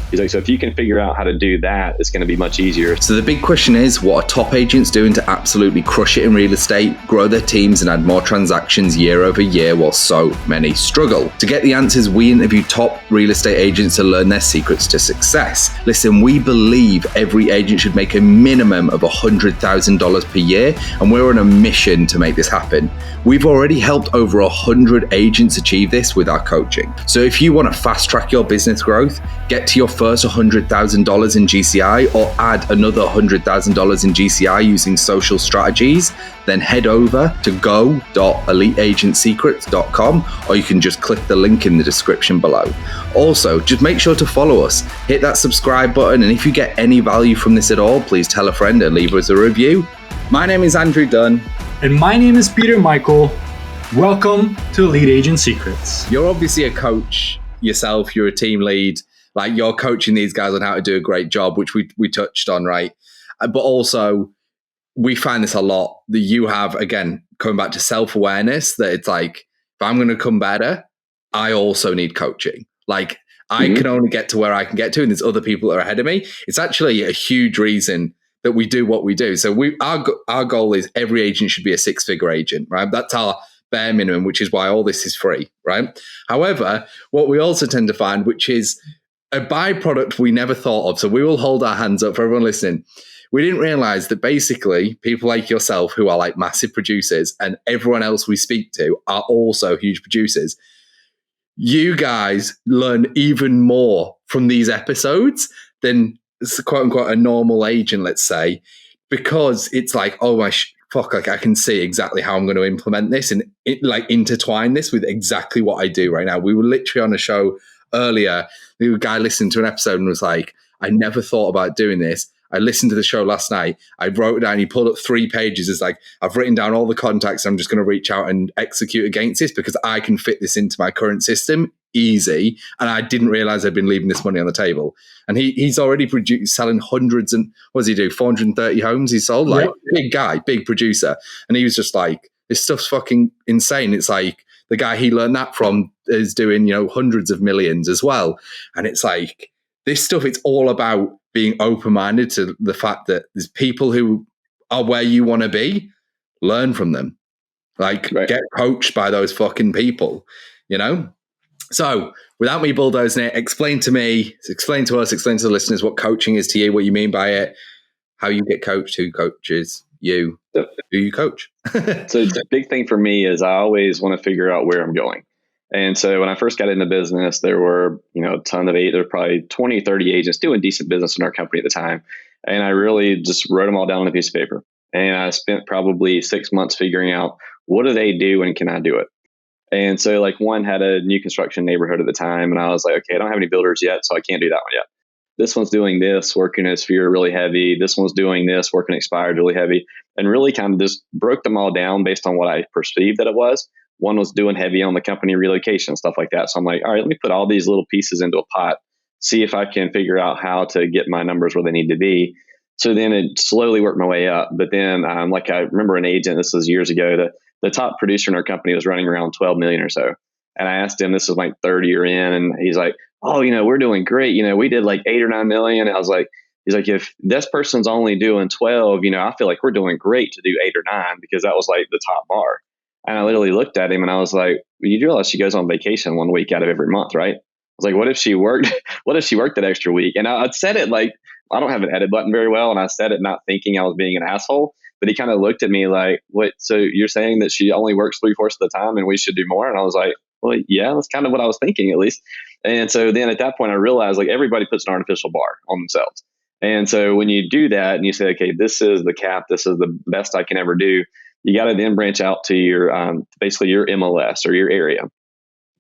He's like, so if you can figure out how to do that, it's going to be much easier. So the big question is, what are top agents doing to absolutely crush it in real estate, grow their teams and add more transactions year over year while so many struggle? To get the answers, we interview top real estate agents to learn their secrets to success. Listen, we believe every agent should make a minimum of $100,000 per year, and we're on a mission to make this happen. We've already helped over 100 agents achieve this with our coaching. So if you want to fast track your business growth, get to your first $100,000 in GCI or add another $100,000 in GCI using social strategies, then head over to go.eliteagentsecrets.com, or you can just click the link in the description below. Also, just make sure to follow us, hit that subscribe button, and if you get any value from this at all, please tell a friend and leave us a review. My name is Andrew Dunn. And my name is Peter Michael. Welcome to Elite Agent Secrets. You're obviously a coach yourself, you're a team lead. Like, you're coaching these guys on how to do a great job, which we touched on, right? But also, we find this a lot, that you have, again, coming back to self-awareness, that it's like, if I'm going to come better, I also need coaching. Like, I can only get to where I can get to, and there's other people that are ahead of me. It's actually a huge reason that we do what we do. So our goal is every agent should be a six-figure agent, right? That's our bare minimum, which is why all this is free, right? However, what we also tend to find, which is a byproduct we never thought of. So we will hold our hands up for everyone listening. We didn't realize that basically people like yourself, who are like massive producers, and everyone else we speak to are also huge producers. You guys learn even more from these episodes than quote unquote a normal agent, let's say, because it's like, oh my fuck, like I can see exactly how I'm going to implement this and intertwine this with exactly what I do right now. We were literally on a show earlier. The guy listened to an episode and was like, I never thought about doing this. I listened to the show last night. I wrote it down. He pulled up 3 pages. It's like, I've written down all the contacts. I'm just going to reach out and execute against this because I can fit this into my current system easy. And I didn't realize I'd been leaving this money on the table. And he's already selling hundreds, and what does he do? 430 homes he sold? Like, big guy, big producer. And he was just like, this stuff's fucking insane. It's like, the guy he learned that from is doing, hundreds of millions as well. And it's like, this stuff, it's all about being open-minded to the fact that there's people who are where you want to be, learn from them. Like, get coached by those fucking people, So without me bulldozing it, explain to us, explain to the listeners what coaching is to you, what you mean by it, how you get coached, who coaches you, who you coach. So the big thing for me is I always want to figure out where I'm going. And so when I first got into business, there were, a ton of there were probably 20, 30 agents doing decent business in our company at the time. And I really just wrote them all down on a piece of paper. And I spent probably 6 months figuring out, what do they do and can I do it? And so like one had a new construction neighborhood at the time. And I was like, okay, I don't have any builders yet, so I can't do that one yet. This one's doing this, working at Sphere really heavy. This one's doing this, working at Expired really heavy. And really kind of just broke them all down based on what I perceived that it was. One was doing heavy on the company relocation, stuff like that. So I'm like, all right, let me put all these little pieces into a pot, see if I can figure out how to get my numbers where they need to be. So then it slowly worked my way up. But then like I remember an agent, this was years ago, the top producer in our company was running around 12 million or so. And I asked him, this was like 30 year in, and he's like, oh, we're doing great. We did like 8 or 9 million. And I was like, he's like, if this person's only doing 12, I feel like we're doing great to do 8 or 9 because that was like the top bar. And I literally looked at him and I was like, well, you realize she goes on vacation 1 week out of every month, right? I was like, what if she worked that extra week? And I'd said it like, I don't have an edit button very well. And I said it not thinking I was being an asshole, but he kind of looked at me like, what, so you're saying that she only works 3/4 of the time and we should do more? And I was like, well, yeah, that's kind of what I was thinking at least. And so then at that point I realized like everybody puts an artificial bar on themselves. And so when you do that and you say, okay, this is the cap, this is the best I can ever do, you got to then branch out to your basically your MLS or your area.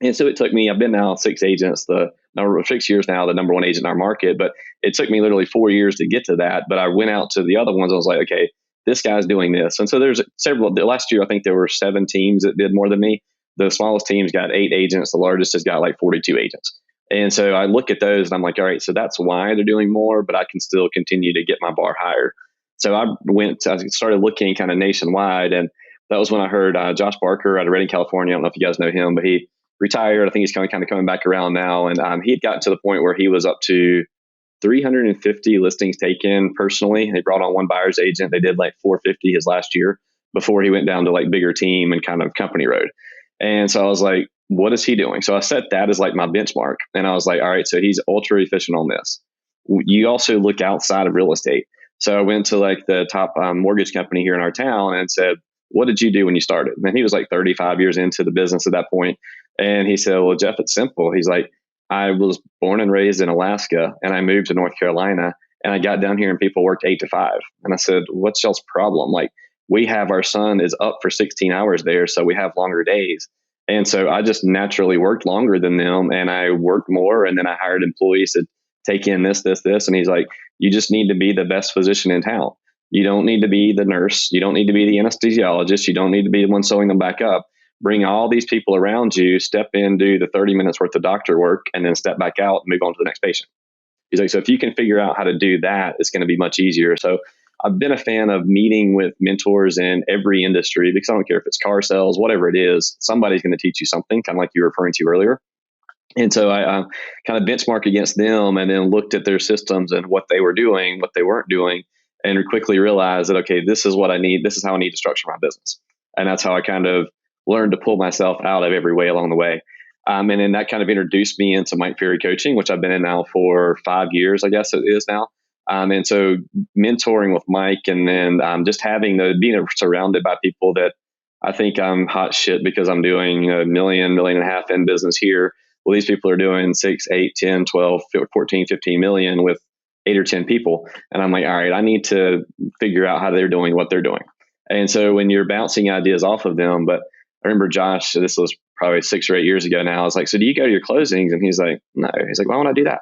And so it took me, I've been now 6 agents, the number 6 years now, the number 1 agent in our market, but it took me literally 4 years to get to that. But I went out to the other ones. I was like, okay, this guy's doing this. And so there's several, last year, I think there were 7 teams that did more than me. The smallest team's got 8 agents. The largest has got like 42 agents. And so I look at those and I'm like, all right, so that's why they're doing more, but I can still continue to get my bar higher. So I started looking kind of nationwide. And that was when I heard Josh Barker out of Redding, California. I don't know if you guys know him, but he retired. I think he's kind of coming back around now. And he had gotten to the point where he was up to 350 listings taken personally. They brought on one buyer's agent. They did like 450 his last year before he went down to like bigger team and kind of company road. And so I was like, what is he doing? So I set that as like my benchmark. And I was like, all right, so he's ultra efficient on this. You also look outside of real estate. So I went to like the top mortgage company here in our town and said, what did you do when you started? And he was like 35 years into the business at that point. And he said, well, Jeff, it's simple. He's like, I was born and raised in Alaska and I moved to North Carolina and I got down here and people worked 8 to 5. And I said, what's y'all's problem? Like, we have our son is up for 16 hours there. So we have longer days. And so I just naturally worked longer than them and I worked more. And then I hired employees to take in this. And he's like, you just need to be the best physician in town. You don't need to be the nurse. You don't need to be the anesthesiologist. You don't need to be the one sewing them back up. Bring all these people around you, step in, do the 30 minutes worth of doctor work, and then step back out and move on to the next patient. He's like, so if you can figure out how to do that, it's going to be much easier. So I've been a fan of meeting with mentors in every industry because I don't care if it's car sales, whatever it is, somebody's going to teach you something, kind of like you were referring to earlier. And so I kind of benchmark against them and then looked at their systems and what they were doing, what they weren't doing, and quickly realized that, okay, this is what I need. This is how I need to structure my business. And that's how I kind of learned to pull myself out of every way along the way. And then that kind of introduced me into Mike Ferry coaching, which I've been in now for 5 years, I guess it is now. And so mentoring with Mike and then just being surrounded by people that I think I'm hot shit because I'm doing $1 million, $1.5 million in business here. Well, these people are doing 6, 8, 10, 12, 14, 15 million with 8 or 10 people. And I'm like, all right, I need to figure out how they're doing what they're doing. And so when you're bouncing ideas off of them, but I remember Josh, this was probably 6 or 8 years ago now. I was like, so do you go to your closings? And he's like, no. He's like, why would I do that?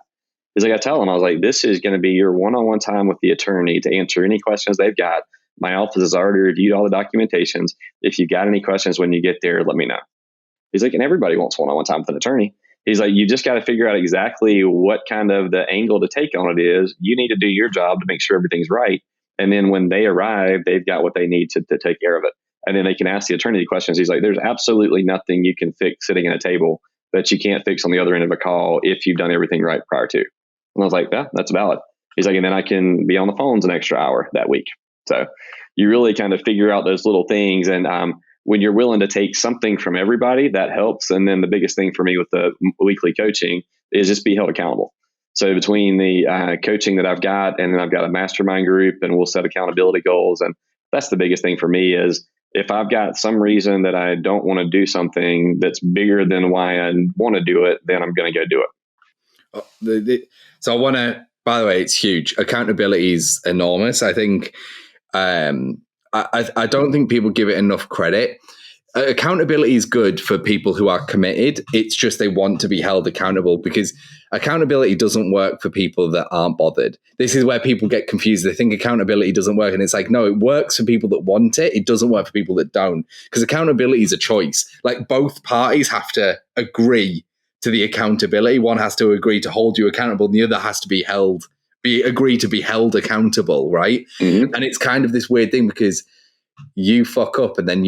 He's like, I tell him, I was like, this is going to be your one-on-one time with the attorney to answer any questions they've got. My office has already reviewed all the documentations. If you got any questions when you get there, let me know. He's like, and everybody wants one-on-one time with an attorney. He's like, you just got to figure out exactly what kind of the angle to take on it is. You need to do your job to make sure everything's right. And then when they arrive, they've got what they need to take care of it. And then they can ask the attorney the questions. He's like, there's absolutely nothing you can fix sitting at a table that you can't fix on the other end of a call if you've done everything right prior to. And I was like, yeah, that's valid. He's like, and then I can be on the phones an extra hour that week. So you really kind of figure out those little things. And when you're willing to take something from everybody, that helps. And then the biggest thing for me with the weekly coaching is just be held accountable. So between the coaching that I've got, and then I've got a mastermind group and we'll set accountability goals. And that's the biggest thing for me is if I've got some reason that I don't want to do something that's bigger than why I want to do it, then I'm going to go do it. So I want to, by the way, it's huge. Accountability is enormous. I think, I don't think people give it enough credit. Accountability is good for people who are committed. It's just they want to be held accountable because accountability doesn't work for people that aren't bothered. This is where people get confused. They think accountability doesn't work. And it's like, no, it works for people that want it. It doesn't work for people that don't. Because accountability is a choice. Like both parties have to agree to the accountability. One has to agree to hold you accountable. And the other has to agree to be held accountable, right? Mm-hmm. And it's kind of this weird thing because you fuck up and then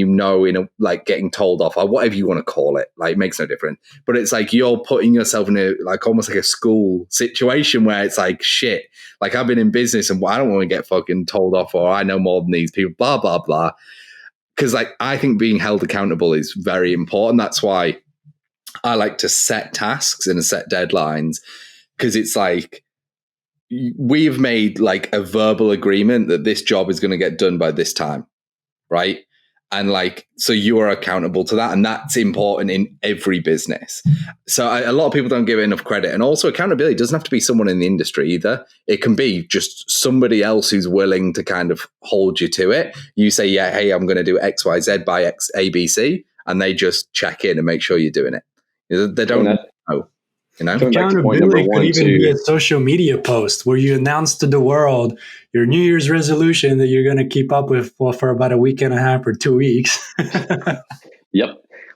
like getting told off or whatever you want to call it, like it makes no difference. But it's like you're putting yourself in a like almost like a school situation where it's like shit. Like I've been in business and I don't want to get fucking told off or I know more than these people, blah blah blah. Because like I think being held accountable is very important. That's why I like to set tasks and set deadlines because it's like we've made like a verbal agreement that this job is going to get done by this time. Right. And like, so you are accountable to that. And that's important in every business. So a lot of people don't give it enough credit. And also accountability doesn't have to be someone in the industry either. It can be just somebody else who's willing to kind of hold you to it. You say, yeah, hey, I'm going to do X, Y, Z by X, A, B, C. And they just check in and make sure you're doing it. They don't know. You know? Accountability could even be a social media post where you announce to the world your New Year's resolution that you're going to keep up with for about a week and a half or 2 weeks. Yep.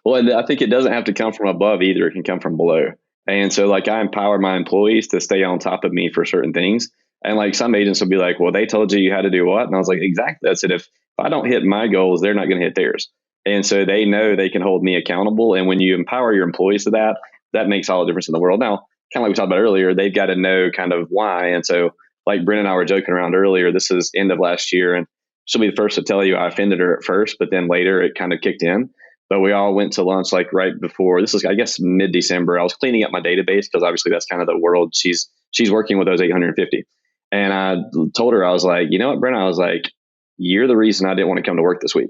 Well, I think it doesn't have to come from above either. It can come from below. And so like I empower my employees to stay on top of me for certain things. And like some agents will be like, well, they told you had to do what? And I was like, exactly. That's it. If I don't hit my goals, they're not going to hit theirs. And so they know they can hold me accountable. And when you empower your employees to that, that makes all the difference in the world. Now, kind of like we talked about earlier, they've got to know kind of why. And so like Brent and I were joking around earlier, this is end of last year, and she'll be the first to tell you I offended her at first, but then later it kind of kicked in. But we all went to lunch like right before, this was, I guess, mid-December. I was cleaning up my database because obviously that's kind of the world she's working with, those 850. And I told her, I was like, you know what, Brent? I was like, you're the reason I didn't want to come to work this week.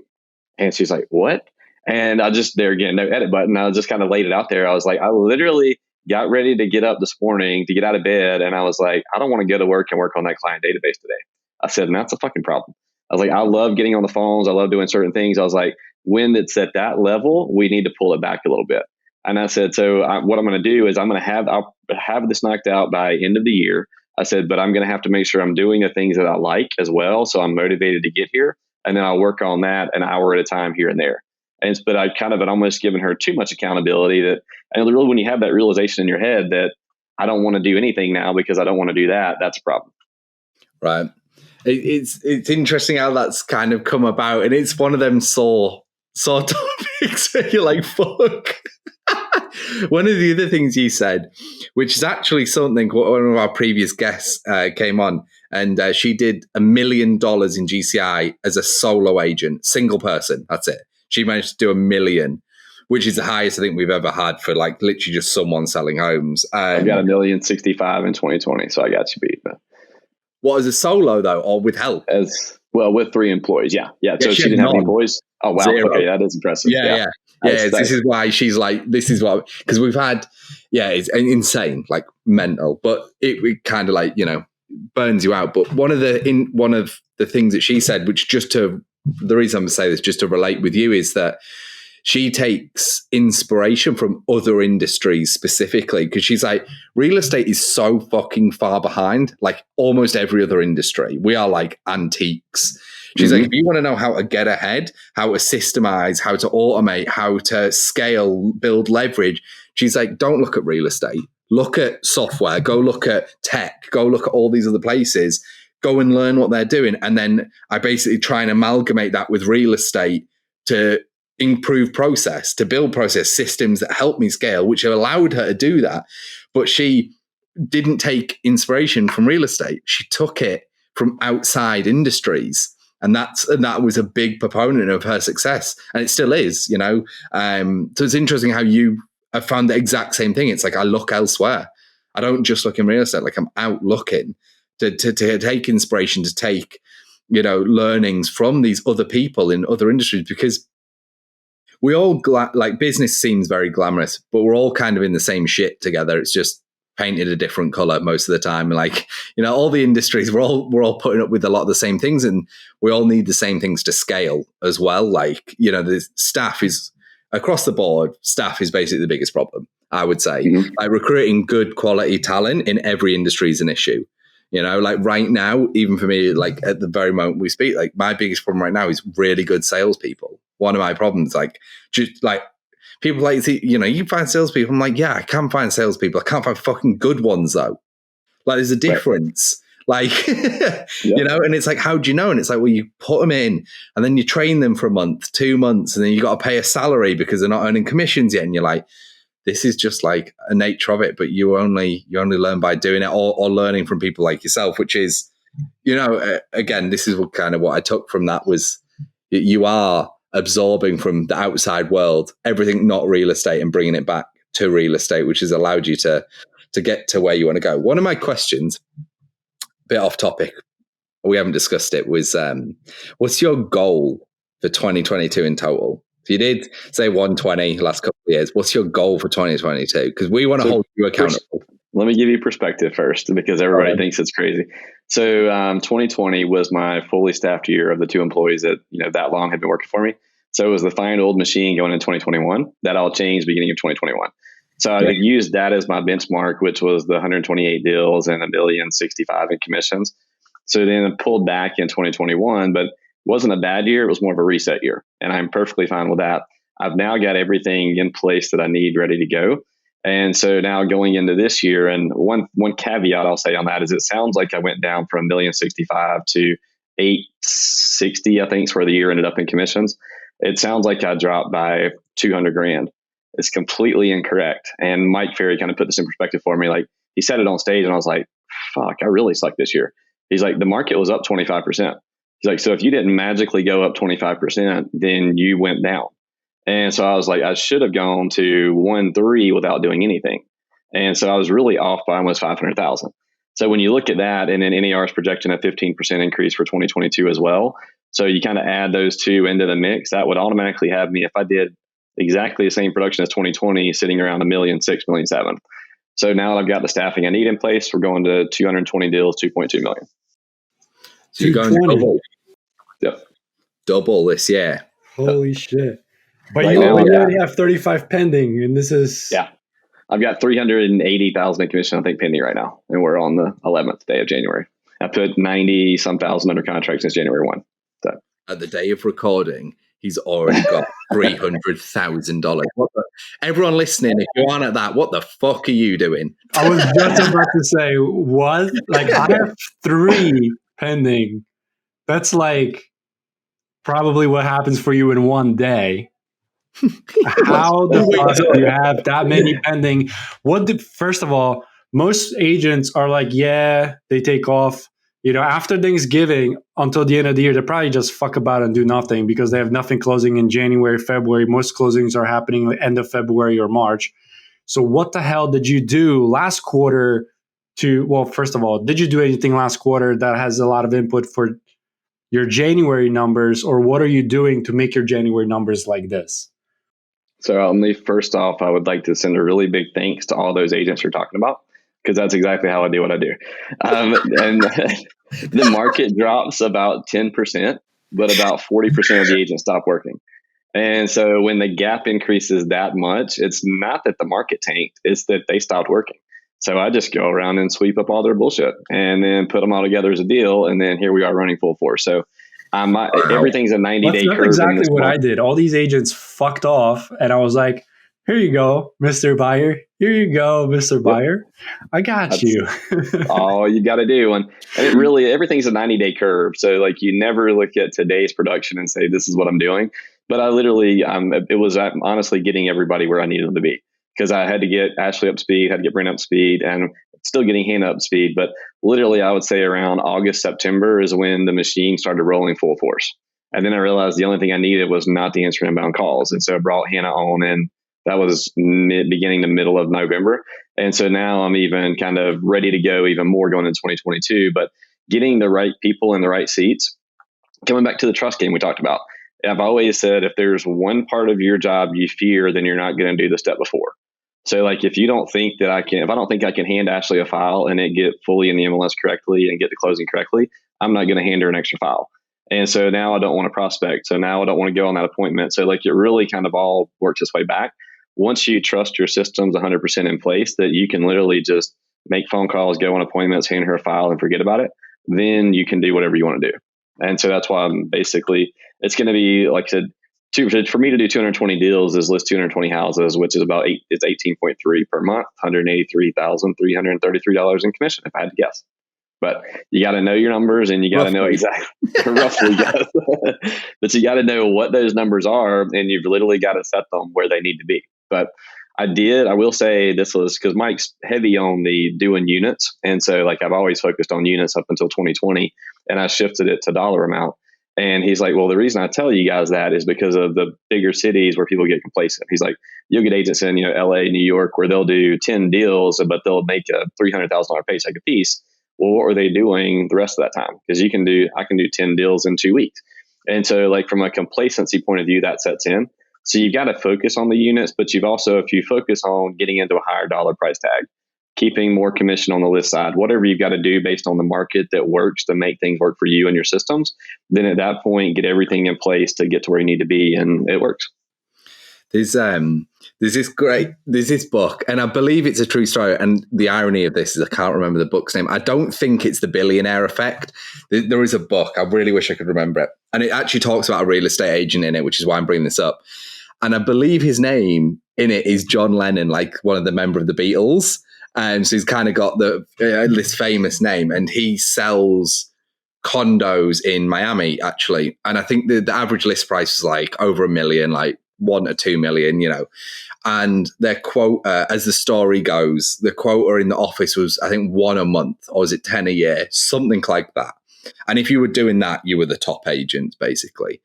And she's like, what? And I just, there again, no edit button. I just kind of laid it out there. I was like, I literally got ready to get up this morning to get out of bed. And I was like, I don't want to go to work and work on that client database today. I said, and that's a fucking problem. I was like, I love getting on the phones. I love doing certain things. I was like, when it's at that level, we need to pull it back a little bit. And I said, so what I'm going to do is I'll have this knocked out by end of the year. I said, but I'm going to have to make sure I'm doing the things that I like as well. So I'm motivated to get here. And then I'll work on that an hour at a time here and there. But I kind of had almost given her too much accountability that, and really when you have that realization in your head that I don't want to do anything now because I don't want to do that, that's a problem. Right. It's interesting how that's kind of come about. And it's one of them sore topics where you're like, fuck. One of the other things you said, which is actually something one of our previous guests came on, and she did $1 million in GCI as a solo agent, single person. That's it. She managed to do $1 million, which is the highest I think we've ever had for like literally just someone selling homes. I've got $1,065,000 in 2020, so I got you beat. But what, as a solo though, or with help? As well, with 3 employees. Yeah. So she didn't have any employees. Oh wow. 0. Okay, that is impressive. Yeah. This is why she's like, this is what, because we've had, it's insane, like mental, but it kind of like, burns you out. But one of the things that she said, which the reason I'm going to say this, just to relate with you, is that she takes inspiration from other industries specifically, because she's like, real estate is so fucking far behind, like almost every other industry. We are like antiques. She's like, if you want to know how to get ahead, how to systemize, how to automate, how to scale, build leverage, she's like, don't look at real estate. Look at software. Go look at tech. Go look at all these other places. Go and learn what they're doing. And then I basically try and amalgamate that with real estate to improve process, to build process systems that help me scale, which have allowed her to do that. But she didn't take inspiration from real estate. She took it from outside industries. And that was a big proponent of her success. And it still is, So it's interesting how you have found the exact same thing. It's like, I look elsewhere. I don't just look in real estate. Like, I'm out looking to take inspiration, to take, learnings from these other people in other industries, because we all like business seems very glamorous, but we're all kind of in the same shit together. It's just painted a different color most of the time. Like, all the industries, we're all putting up with a lot of the same things, and we all need the same things to scale as well. Like, the staff is across the board. Staff is basically the biggest problem, I would say. Like, recruiting good quality talent in every industry is an issue. Like right now, even for me, like at the very moment we speak, like my biggest problem right now is really good salespeople. One of my problems, like just like people like, you find salespeople. I'm like, yeah, I can find salespeople. I can't find fucking good ones though. Like there's a difference. Right. Like, and it's like, how do you know? And it's like, well, you put them in and then you train them for a month, 2 months, and then you got to pay a salary because they're not earning commissions yet. And you're like, this is just like a nature of it, but you only learn by doing it, or learning from people like yourself, which is, again, this is what I took from that was you are absorbing from the outside world, everything not real estate, and bringing it back to real estate, which has allowed you to get to where you want to go. One of my questions, a bit off topic, we haven't discussed it, was what's your goal for 2022 in total? If you did say 120 last couple of years, what's your goal for 2022? Because we want to hold you accountable. Let me give you perspective first, because everybody thinks it's crazy. So 2020 was my fully staffed year of the 2 employees that that long had been working for me. So it was the fine old machine going in 2021. That all changed beginning of 2021. So I used that as my benchmark, which was the 128 deals and $1,065,000 in commissions. So then I pulled back in 2021, but wasn't a bad year. It was more of a reset year, and I'm perfectly fine with that. I've now got everything in place that I need ready to go. And so now going into this year, and one caveat I'll say on that is it sounds like I went down from $1,065,000 to $860,000, I think is where the year ended up in commissions. It sounds like I dropped by $200,000. is completely incorrect. And Mike Ferry kind of put this in perspective for me. Like, he said it on stage and I was like, fuck, I really suck this year. He's like, the market was up 25%. He's like, so if you didn't magically go up 25%, then you went down. And so I was like, I should have gone to 1.3 without doing anything. And so I was really off by almost 500,000. So when you look at that, and then NER is projecting a 15% increase for 2022 as well. So you kind of add those two into the mix, that would automatically have me, if I did exactly the same production as 2020, sitting around 1.6 million, 1.7 million. So now that I've got the staffing I need in place, we're going to 220 deals, 2.2 million. So you're going double. Yep. Double this year. Holy shit. But right you already have 35 pending, and this is... Yeah. I've got 380,000 in commission, I think, pending right now. And we're on the 11th day of January. I put 90-some thousand under contract since January 1. So. At the day of recording, he's already got $300,000. Everyone listening, if you aren't at that, what the fuck are you doing? I was just about to say, what? Like, I have 3 pending. That's like probably what happens for you in one day. How the fuck do you have that many pending? First of all, most agents are like, yeah, they take off. You know, after Thanksgiving until the end of the year, they probably just fuck about and do nothing because they have nothing closing in January, February. Most closings are happening the end of February or March. So what the hell did you do last quarter first of all, did you do anything last quarter that has a lot of input for your January numbers, or what are you doing to make your January numbers like this? So first off, I would like to send a really big thanks to all those agents you're talking about, because that's exactly how I do what I do. And the market drops about 10%, but about 40% of the agents stop working. And so when the gap increases that much, it's not that the market tanked, it's that they stopped working. So I just go around and sweep up all their bullshit and then put them all together as a deal. And then here we are running full force. So everything's a 90-day curve. That's exactly what I did. All these agents fucked off. And I was like, here you go, Mr. Buyer. Here you go, Mr. Buyer. I got you. all you got to do. And it really, everything's a 90-day curve. So like, you never look at today's production and say, this is what I'm doing. But I literally, it was honestly getting everybody where I needed them to be. Because I had to get Ashley up to speed, had to get Brent up to speed, and still getting Hannah up to speed. But literally, I would say around August, September is when the machine started rolling full force. And then I realized the only thing I needed was not to answer inbound calls. And so I brought Hannah on, and that was beginning to middle of November. And so now I'm even kind of ready to go even more going into 2022. But getting the right people in the right seats, coming back to the trust game we talked about. I've always said, if there's one part of your job you fear, then you're not going to do the step before. So like, if I don't think I can hand Ashley a file and it get fully in the MLS correctly and get the closing correctly, I'm not going to hand her an extra file. And so now I don't want to prospect. So now I don't want to go on that appointment. So like, it really kind of all works its way back. Once you trust your systems 100% in place, that you can literally just make phone calls, go on appointments, hand her a file and forget about it, then you can do whatever you want to do. And so that's why it's going to be, like I said, for me to do 220 deals is list 220 houses, which is about it's 18.3 per month, $183,333 in commission, if I had to guess. But you got to know your numbers, and you got to know exactly, roughly, yes. But you got to know what those numbers are, and you've literally got to set them where they need to be. But I will say this was because Mike's heavy on the doing units. And so like, I've always focused on units up until 2020, and I shifted it to dollar amount. And he's like, well, the reason I tell you guys that is because of the bigger cities where people get complacent. He's like, you'll get agents in, LA, New York, where they'll do 10 deals, but they'll make a $300,000 paycheck a piece. Well, what were they doing the rest of that time? Because I can do 10 deals in 2 weeks. And so like, from a complacency point of view, that sets in. So you've got to focus on the units, but you've also, if you focus on getting into a higher dollar price tag, keeping more commission on the list side, whatever you've got to do based on the market that works to make things work for you and your systems, then at that point, get everything in place to get to where you need to be, and it works. There's this book, and I believe it's a true story. And the irony of this is I can't remember the book's name. I don't think it's the Billionaire Effect. There is a book. I really wish I could remember it. And it actually talks about a real estate agent in it, which is why I'm bringing this up. And I believe his name in it is John Lennon, like one of the members of the Beatles. So he's kind of got this famous name, and he sells condos in Miami, actually. And I think the average list price is like over $1 million, like 1 to 2 million, and their quota, as the story goes, the quota in the office was, I think, 1 a month, or was it 10 a year, something like that. And if you were doing that, you were the top agent, basically.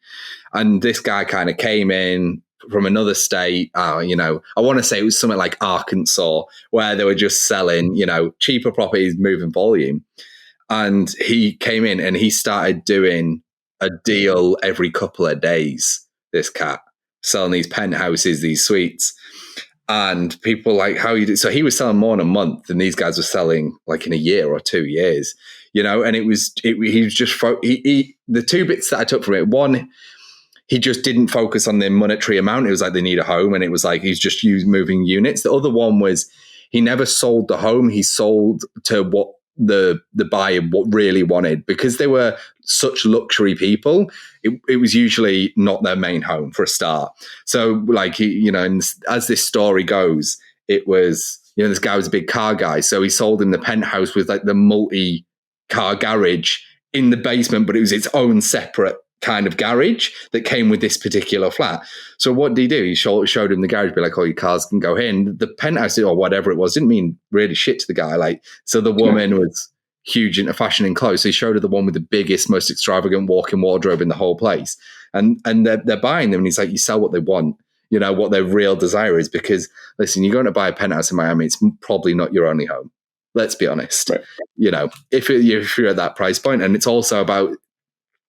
And this guy kind of came in from another state, I want to say it was something like Arkansas, where they were just selling, cheaper properties, moving volume. And he came in and he started doing a deal every couple of days, this cat, selling these penthouses, these suites. And people were like, how you do? So he was selling more in a month than these guys were selling like in a year or 2 years, and he was just, the two bits that I took from it, one, he just didn't focus on the monetary amount. It was like they need a home, and it was like he's just moving units. The other one was he never sold the home. He sold to what the buyer really wanted, because they were such luxury people. It was usually not their main home for a start. So like, and as this story goes, it was, this guy was a big car guy. So he sold him the penthouse with like the multi-car garage in the basement, but it was its own separate kind of garage that came with this particular flat. So what did he do? He showed him the garage, be like, oh, your cars can go here. And the penthouse or whatever it was didn't mean really shit to the guy. Like, so the woman was huge into fashion and clothes. So he showed her the one with the biggest, most extravagant walk-in wardrobe in the whole place. And they're buying them. And he's like, you sell what they want, what their real desire is. Because listen, you're going to buy a penthouse in Miami, it's probably not your only home. Let's be honest. Right. If you're at that price point. And it's also about,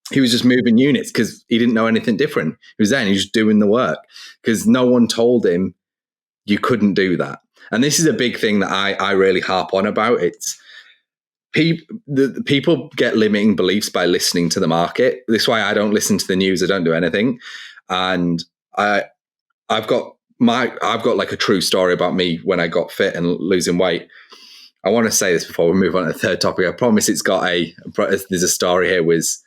he was just moving units because he didn't know anything different. He was there and he was just doing the work because no one told him you couldn't do that. And this is a big thing that I really harp on about. It's people get limiting beliefs by listening to the market. This is why I don't listen to the news. I don't do anything. And I've got like a true story about me when I got fit and losing weight. I want to say this before we move on to the third topic. I promise there's a story here was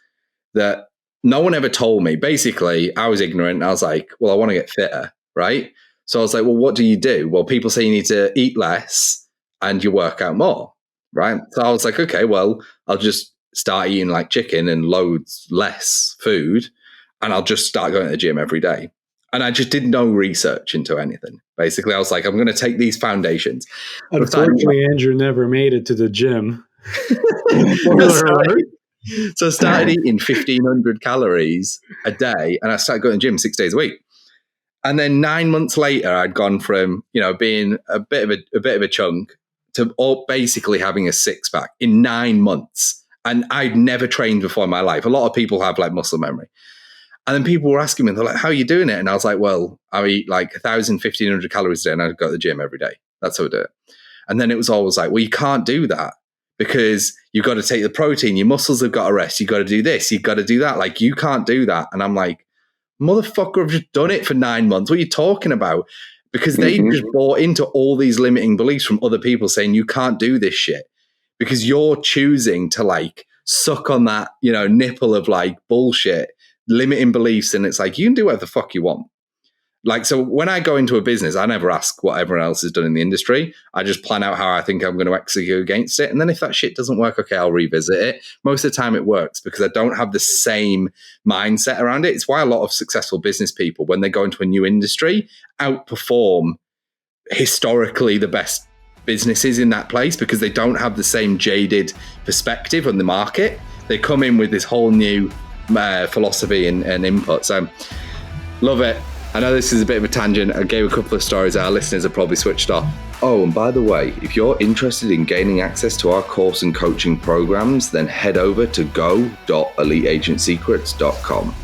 that no one ever told me. Basically, I was ignorant. And I was like, well, I want to get fitter, right? So I was like, well, what do you do? Well, people say you need to eat less and you work out more, right? So I was like, okay, well, I'll just start eating like chicken and loads less food, and I'll just start going to the gym every day. And I just did no research into anything. Basically, I was like, I'm going to take these foundations. Unfortunately, Andrew never made it to the gym. So I started eating 1,500 calories a day, and I started going to the gym 6 days a week. And then 9 months later, I'd gone from being a bit of a chunk to basically having a six pack in 9 months. And I'd never trained before in my life. A lot of people have like muscle memory. And then people were asking me, they're like, "How are you doing it?" And I was like, "Well, I eat like 1,000, 1,500 calories a day, and I go to the gym every day. That's how I do it." And then it was always like, "Well, you can't do that." Because you've got to take the protein, your muscles have got to rest, you've got to do this, you've got to do that. Like, you can't do that. And I'm like, motherfucker, I've just done it for 9 months. What are you talking about? Because they just bought into all these limiting beliefs from other people saying you can't do this shit. Because you're choosing to like suck on that, nipple of like bullshit, limiting beliefs. And it's like, you can do whatever the fuck you want. Like, so when I go into a business, I never ask what everyone else has done in the industry. I just plan out how I think I'm going to execute against it. And then if that shit doesn't work, okay, I'll revisit it. Most of the time it works because I don't have the same mindset around it. It's why a lot of successful business people, when they go into a new industry, outperform historically the best businesses in that place because they don't have the same jaded perspective on the market. They come in with this whole new philosophy and input. So love it. I know this is a bit of a tangent. I gave a couple of stories our listeners have probably switched off. Oh, and by the way, if you're interested in gaining access to our course and coaching programs, then head over to go.eliteagentsecrets.com.